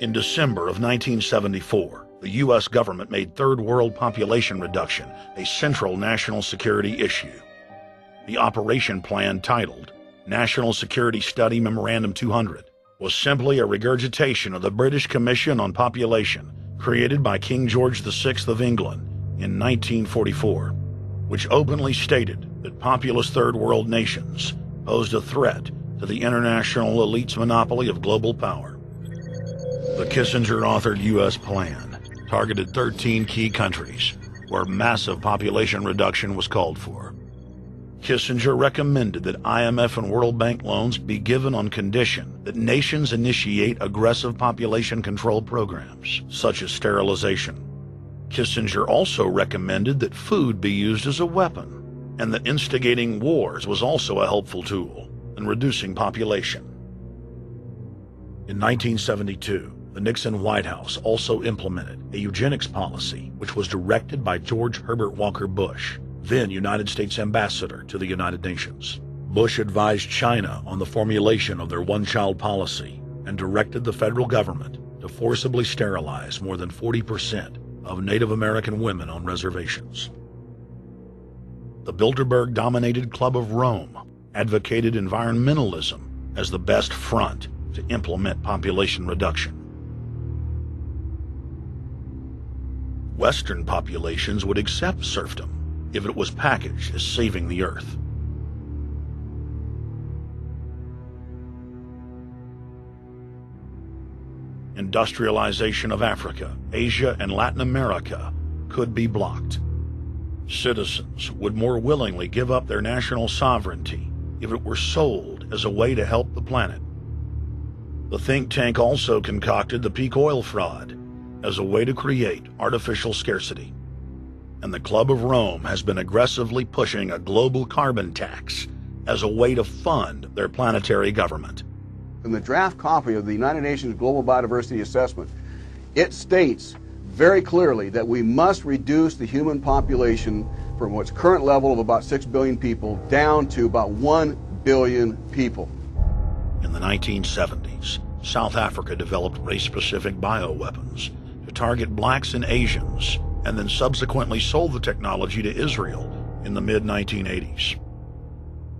In December of 1974, the U.S. government made Third World population reduction a central national security issue. The operation plan, titled National Security Study Memorandum 200, was simply a regurgitation of the British Commission on Population created by King George VI of England in 1944, which openly stated that populous Third World nations posed a threat to the international elite's monopoly of global power. The Kissinger-authored U.S. plan targeted 13 key countries where massive population reduction was called for. Kissinger recommended that IMF and World Bank loans be given on condition that nations initiate aggressive population control programs, such as sterilization. Kissinger also recommended that food be used as a weapon, and that instigating wars was also a helpful tool in reducing population. In 1972, the Nixon White House also implemented a eugenics policy, which was directed by George Herbert Walker Bush, then United States Ambassador to the United Nations. Bush advised China on the formulation of their one-child policy and directed the federal government to forcibly sterilize more than 40% of Native American women on reservations. The Bilderberg-dominated Club of Rome advocated environmentalism as the best front to implement population reduction. Western populations would accept serfdom if it was packaged as saving the earth. Industrialization of Africa, Asia, and Latin America could be blocked. Citizens would more willingly give up their national sovereignty if it were sold as a way to help the planet. The think tank also concocted the peak oil fraud as a way to create artificial scarcity. And the Club of Rome has been aggressively pushing a global carbon tax as a way to fund their planetary government. In the draft copy of the United Nations Global Biodiversity Assessment, it states very clearly that we must reduce the human population from its current level of about 6 billion people down to about 1 billion people. In the 1970s, South Africa developed race-specific bioweapons to target blacks and Asians, and then subsequently sold the technology to Israel in the mid-1980s.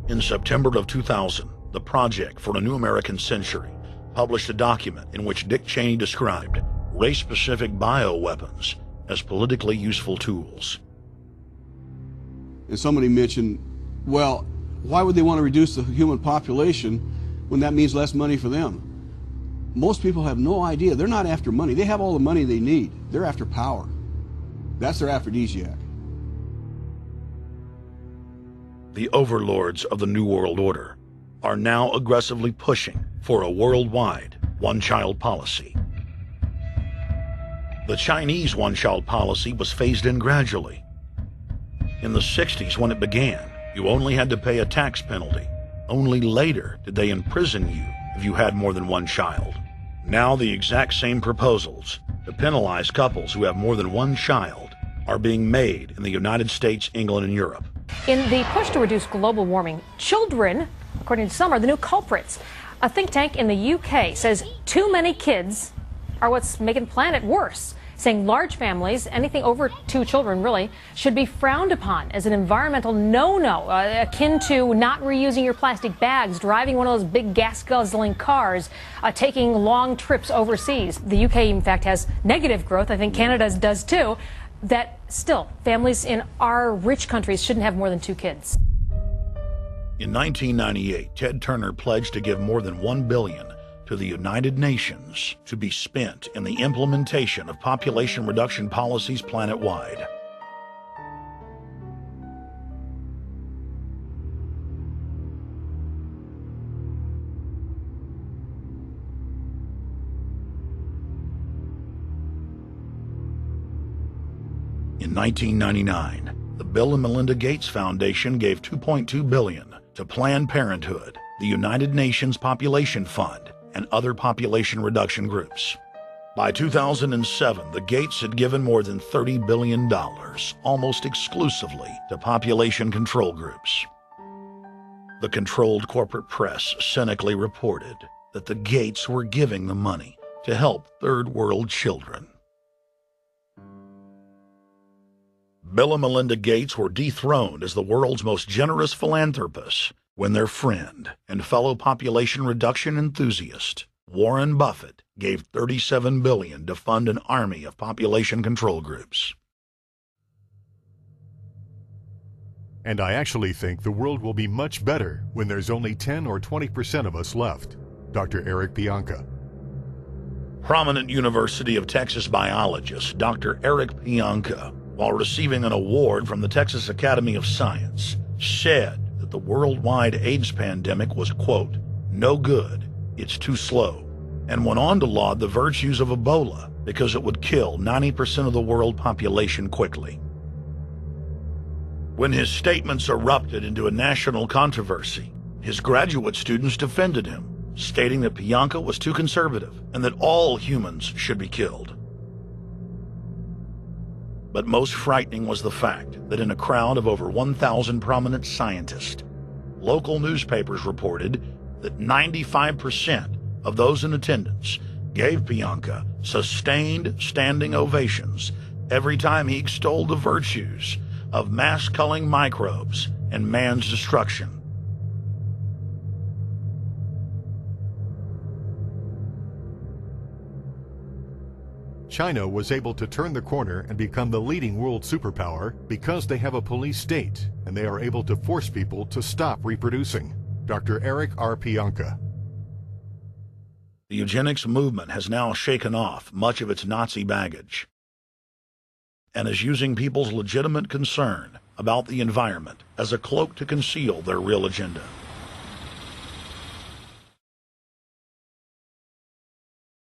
In September of 2000, the Project for a New American Century published a document in which Dick Cheney described race-specific bioweapons as politically useful tools. And somebody mentioned, well, why would they want to reduce the human population when that means less money for them? Most people have no idea. They're not after money. They have all the money they need. They're after power. That's their aphrodisiac. The overlords of the New World Order are now aggressively pushing for a worldwide one-child policy. The Chinese one-child policy was phased in gradually. In the 60s, when it began, you only had to pay a tax penalty. Only later did they imprison you if you had more than one child. Now the exact same proposals to penalize couples who have more than one child are being made in the United States, England, and Europe. In the push to reduce global warming, children, according to some, are the new culprits. A think tank in the UK says too many kids are what's making the planet worse, saying large families, anything over 2 children really, should be frowned upon as an environmental no-no, akin to not reusing your plastic bags, driving one of those big gas-guzzling cars, taking long trips overseas. The UK, in fact, has negative growth. I think Canada does too. That still, families in our rich countries shouldn't have more than 2 kids. In 1998, Ted Turner pledged to give more than $1 billion to the United Nations to be spent in the implementation of population reduction policies planet-wide. In 1999, the Bill and Melinda Gates Foundation gave $2.2 billion to Planned Parenthood, the United Nations Population Fund, and other population reduction groups. By 2007, the Gates had given more than $30 billion, almost exclusively to population control groups. The controlled corporate press cynically reported that the Gates were giving the money to help third world children. Bill and Melinda Gates were dethroned as the world's most generous philanthropists when their friend and fellow population reduction enthusiast, Warren Buffett, gave $37 billion to fund an army of population control groups. And I actually think the world will be much better when there's only 10 or 20% of us left. Dr. Eric Pianka. Prominent University of Texas biologist Dr. Eric Pianka, while receiving an award from the Texas Academy of Science, said that the worldwide AIDS pandemic was, quote, no good, it's too slow, and went on to laud the virtues of Ebola because it would kill 90% of the world population quickly. When his statements erupted into a national controversy, his graduate students defended him, stating that Pianka was too conservative and that all humans should be killed. But most frightening was the fact that in a crowd of over 1,000 prominent scientists, local newspapers reported that 95% of those in attendance gave Pianka sustained standing ovations every time he extolled the virtues of mass-culling microbes and man's destruction. China was able to turn the corner and become the leading world superpower because they have a police state and they are able to force people to stop reproducing. Dr. Eric R. Pianka. The eugenics movement has now shaken off much of its Nazi baggage and is using people's legitimate concern about the environment as a cloak to conceal their real agenda.